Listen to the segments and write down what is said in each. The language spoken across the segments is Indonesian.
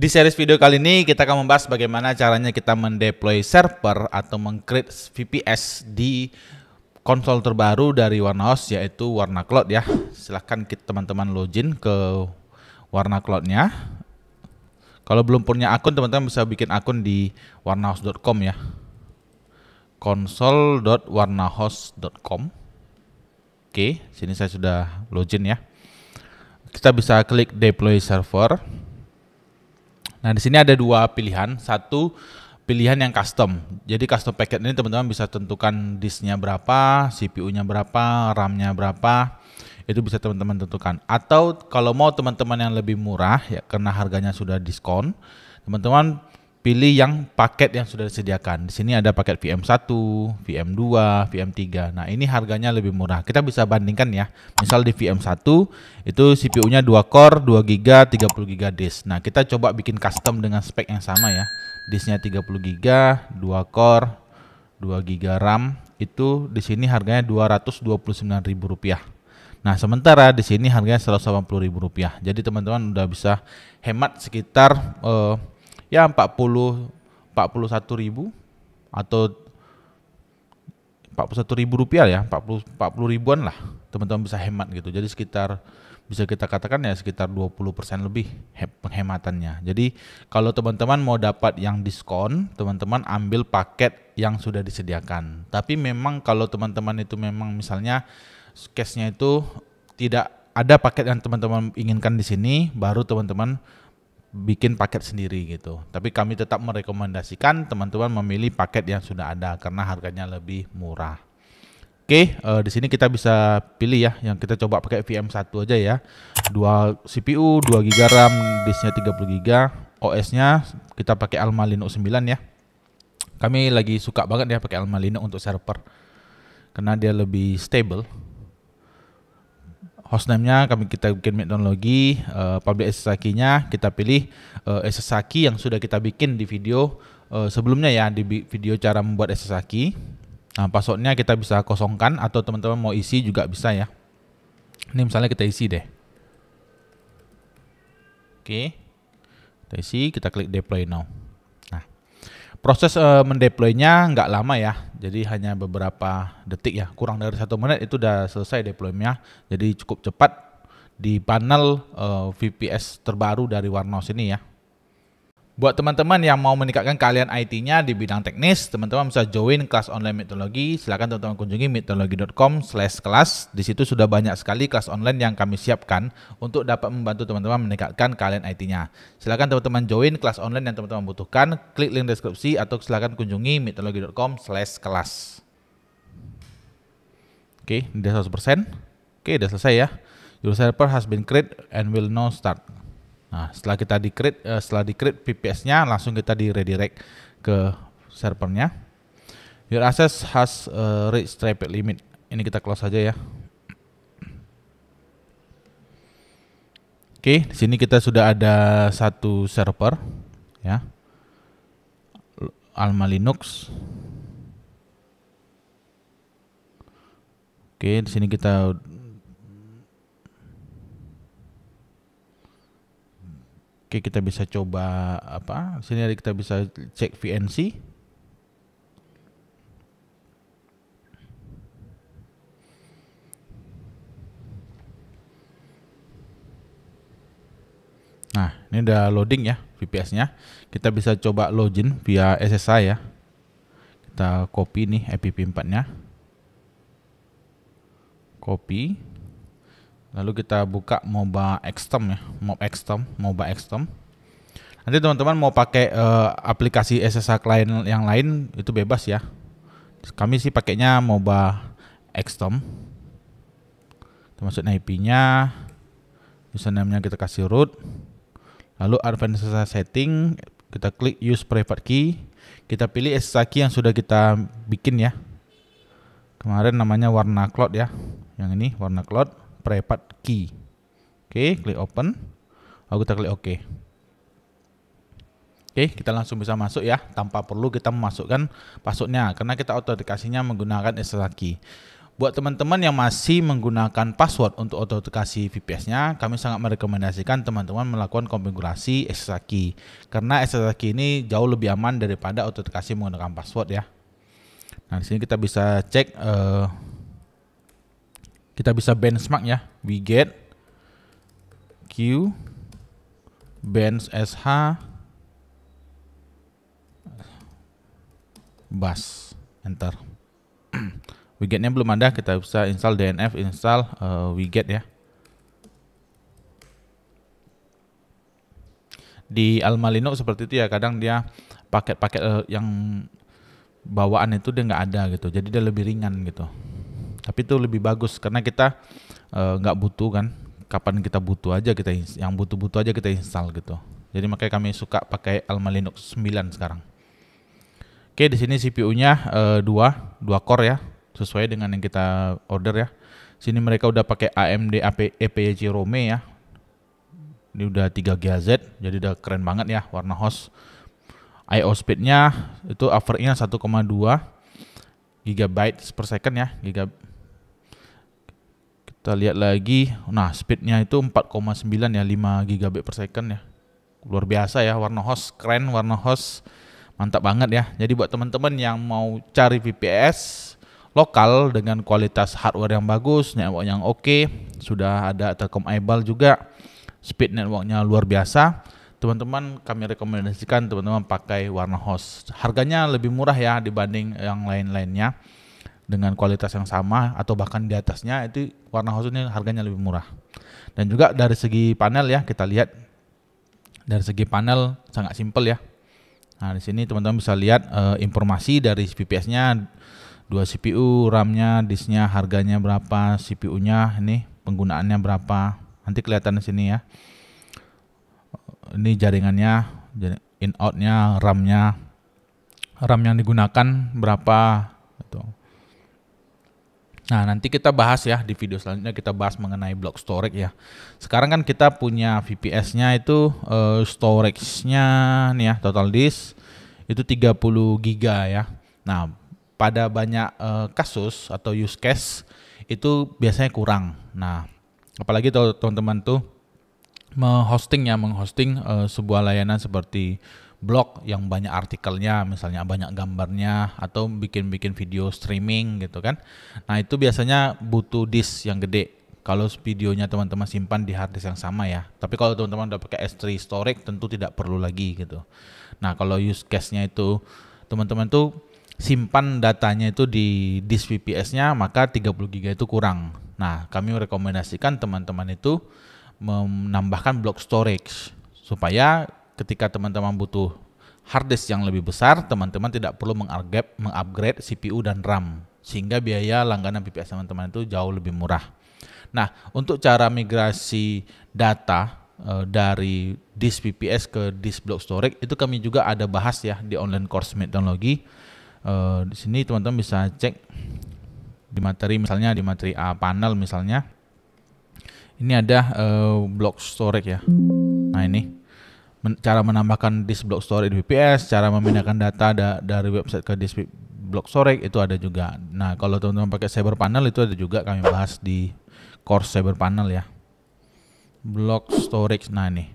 Di series video kali ini kita akan membahas bagaimana caranya kita mendeploy server atau meng-create VPS di konsol terbaru dari Warnahost, yaitu Warna Cloud ya. Silahkan teman-teman login ke Warna Cloud-nya. Kalau belum punya akun, teman-teman bisa bikin akun di warnahost.com ya. console.warnahost.com. Oke, sini saya sudah login ya. Kita bisa klik deploy server. Nah, di sini ada dua pilihan. Satu pilihan yang custom. Jadi custom packet ini teman-teman bisa tentukan disknya berapa, CPU-nya berapa, RAM-nya berapa. Itu bisa teman-teman tentukan. Atau kalau mau teman-teman yang lebih murah ya, karena harganya sudah diskon, teman-teman pilih yang paket yang sudah disediakan. Di sini ada paket VM1, VM2, VM3. Nah, ini harganya lebih murah. Kita bisa bandingkan ya. Misal di VM1 itu CPU-nya 2 core, 2 GB, 30 GB disk. Nah, kita coba bikin custom dengan spek yang sama ya. Disknya 30 GB, 2 core, 2 GB RAM. Itu di sini harganya Rp229.000. Nah, sementara di sini harganya Rp180.000. Jadi teman-teman udah bisa hemat sekitar ya 41.000 atau Rp41.000 ya, 40 ribuan lah teman-teman bisa hemat gitu. Jadi sekitar bisa kita katakan ya sekitar 20% lebih penghematannya. Jadi kalau teman-teman mau dapat yang diskon, teman-teman ambil paket yang sudah disediakan. Tapi memang kalau teman-teman itu memang misalnya case-nya itu tidak ada paket yang teman-teman inginkan di sini, baru teman-teman bikin paket sendiri gitu. Tapi kami tetap merekomendasikan teman-teman memilih paket yang sudah ada karena harganya lebih murah. Oke, di sini kita bisa pilih ya, yang kita coba pakai VM1 aja ya. 2 CPU, 2 GB RAM, disknya 30 GB. OS-nya kita pakai Alma Linux 9 ya. Kami lagi suka banget ya pakai Alma Linux untuk server karena dia lebih stable. Hostname-nya kita bikin metodologi, public SSH key-nya kita pilih SSH key yang sudah kita bikin di video sebelumnya ya, di video cara membuat SSH key. Nah, password-nya kita bisa kosongkan atau teman-teman mau isi juga bisa ya. Ini misalnya kita isi deh. Oke, kita isi, kita klik deploy now. Nah, proses mendeploy-nya nggak lama ya, jadi hanya beberapa detik ya, kurang dari 1 menit itu udah selesai deploy-nya. Jadi cukup cepat di panel VPS terbaru dari Warnahost ini ya. Buat teman-teman yang mau meningkatkan keahlian IT-nya di bidang teknis, teman-teman bisa join kelas online metodologi. Silakan teman-teman kunjungi metodologi.com/kelas. Di situ sudah banyak sekali kelas online yang kami siapkan untuk dapat membantu teman-teman meningkatkan keahlian IT-nya. Silakan teman-teman join kelas online yang teman-teman butuhkan. Klik link deskripsi atau silakan kunjungi metodologi.com/kelas. Oke, ini sudah 100%. Oke, sudah selesai ya. Your server has been created and will now start. Nah, setelah kita di-create VPS-nya, langsung kita di-redirect ke servernya. Your access has reached traffic limit. Ini kita close saja ya. Oke, di sini kita sudah ada satu server ya. Alma Linux. Oke, di sini kita kita bisa coba apa? Di sini kita bisa cek VNC. Nah, ini udah loading ya VPS-nya. Kita bisa coba login via SSH ya. Kita copy nih IPv4-nya. Copy. Lalu kita buka MobaXterm ya, MobaXterm. Nanti teman-teman mau pakai aplikasi SSH klien yang lain itu bebas ya. Kami sih pakainya MobaXterm. Termasuk IP-nya, username-nya kita kasih root. Lalu advanced SSH setting, kita klik use private key. Kita pilih SSH key yang sudah kita bikin ya. Kemarin namanya Warna Cloud ya. Yang ini Warna Cloud private key. Oke, klik open. Lalu kita klik OK. Oke, kita langsung bisa masuk ya, tanpa perlu kita memasukkan passwordnya, karena kita autentikasinya menggunakan SSH key. Buat teman-teman yang masih menggunakan password untuk autentikasi VPS-nya, kami sangat merekomendasikan teman-teman melakukan konfigurasi SSH key. Karena SSH key ini jauh lebih aman daripada autentikasi menggunakan password ya. Nah, di sini kita bisa cek, kita bisa benchmark ya, wget q bench sh bus, enter. Wget-nya belum ada, kita bisa install DNF, install wget ya. Di Alma Linux seperti itu ya, kadang dia paket-paket yang bawaan itu dia nggak ada gitu, jadi dia lebih ringan gitu. Tapi itu lebih bagus karena kita nggak butuh kan, kapan kita butuh aja kita, yang butuh-butuh aja kita install gitu. Jadi makanya kami suka pakai Alma Linux 9 sekarang. Oke, di sini CPU-nya 2 core ya, sesuai dengan yang kita order ya. Sini mereka udah pakai AMD EPYC Rome ya. Ini udah 3 GHz, jadi udah keren banget ya, warna host. I/O speed-nya itu average-nya 1,2 GB per second ya. Kita lihat lagi, nah speed-nya itu 4,9 ya, 5 GB per second ya. Luar biasa ya, warna host keren, warna host mantap banget ya. Jadi buat teman-teman yang mau cari VPS lokal dengan kualitas hardware yang bagus, network yang oke, sudah ada Telkom Able juga, speed networknya luar biasa, teman-teman kami rekomendasikan teman-teman pakai warna host. Harganya lebih murah ya dibanding yang lain-lainnya, dengan kualitas yang sama atau bahkan di atasnya, itu warna host ini harganya lebih murah. Dan juga dari segi panel ya, kita lihat dari segi panel sangat simpel ya. Nah, di sini teman-teman bisa lihat informasi dari VPS-nya, 2 CPU, RAM-nya, disknya, harganya berapa, CPU-nya, ini penggunaannya berapa. Nanti kelihatan di sini ya. Ini jaringannya, in-out-nya, RAM-nya, RAM yang digunakan berapa gitu. Nah, nanti kita bahas ya di video selanjutnya, kita bahas mengenai block storage ya. Sekarang kan kita punya VPS-nya itu storage-nya nih ya, total disk itu 30 GB ya. Nah, pada banyak kasus atau use case itu biasanya kurang. Nah, apalagi kalau teman-teman tuh menghosting sebuah layanan seperti blog yang banyak artikelnya, misalnya banyak gambarnya, atau bikin video streaming gitu kan. Nah, itu biasanya butuh disk yang gede. Kalau videonya teman-teman simpan di hard disk yang sama ya. Tapi kalau teman-teman udah pakai S3 storage tentu tidak perlu lagi gitu. Nah, kalau use case-nya itu teman-teman tuh simpan datanya itu di disk VPS-nya, maka 30 GB itu kurang. Nah, kami rekomendasikan teman-teman itu menambahkan block storage supaya ketika teman-teman butuh hard disk yang lebih besar, teman-teman tidak perlu mengupgrade CPU dan RAM, sehingga biaya langganan VPS teman-teman itu jauh lebih murah. Nah, untuk cara migrasi data dari disk VPS ke disk block storage itu kami juga ada bahas ya di online course Teknologi. Di sini teman-teman bisa cek di materi, misalnya di materi A panel misalnya. Ini ada block storage ya. Nah, ini cara menambahkan disk block storage di VPS, cara memindahkan data dari website ke disk block storage itu ada juga. Nah, kalau teman-teman pakai Cyber Panel itu ada juga, kami bahas di course Cyber Panel ya. Block storage, nah ini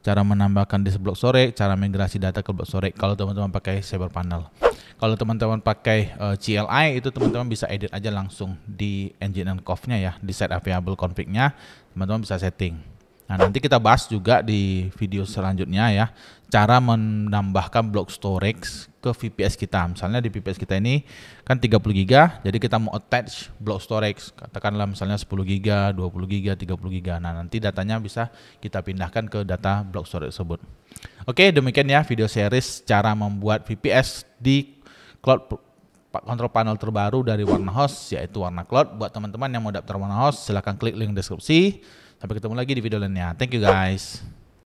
cara menambahkan disk block storage, cara migrasi data ke block storage kalau teman-teman pakai Cyber Panel. Kalau teman-teman pakai CLI itu teman-teman bisa edit aja langsung di Nginx-nya ya, di set available config-nya teman-teman bisa setting. Nah, nanti kita bahas juga di video selanjutnya ya, cara menambahkan block storage ke VPS kita. Misalnya di VPS kita ini kan 30 GB, jadi kita mau attach block storage, katakanlah misalnya 10 GB, 20 GB, 30 GB. Nah, nanti datanya bisa kita pindahkan ke data block storage tersebut. Oke, demikian ya video series cara membuat VPS di cloud control panel terbaru dari Warna Host, yaitu Warna Cloud. Buat teman-teman yang mau daftar Warna Host, silahkan klik link deskripsi. Sampai ketemu lagi di video lainnya. Thank you guys.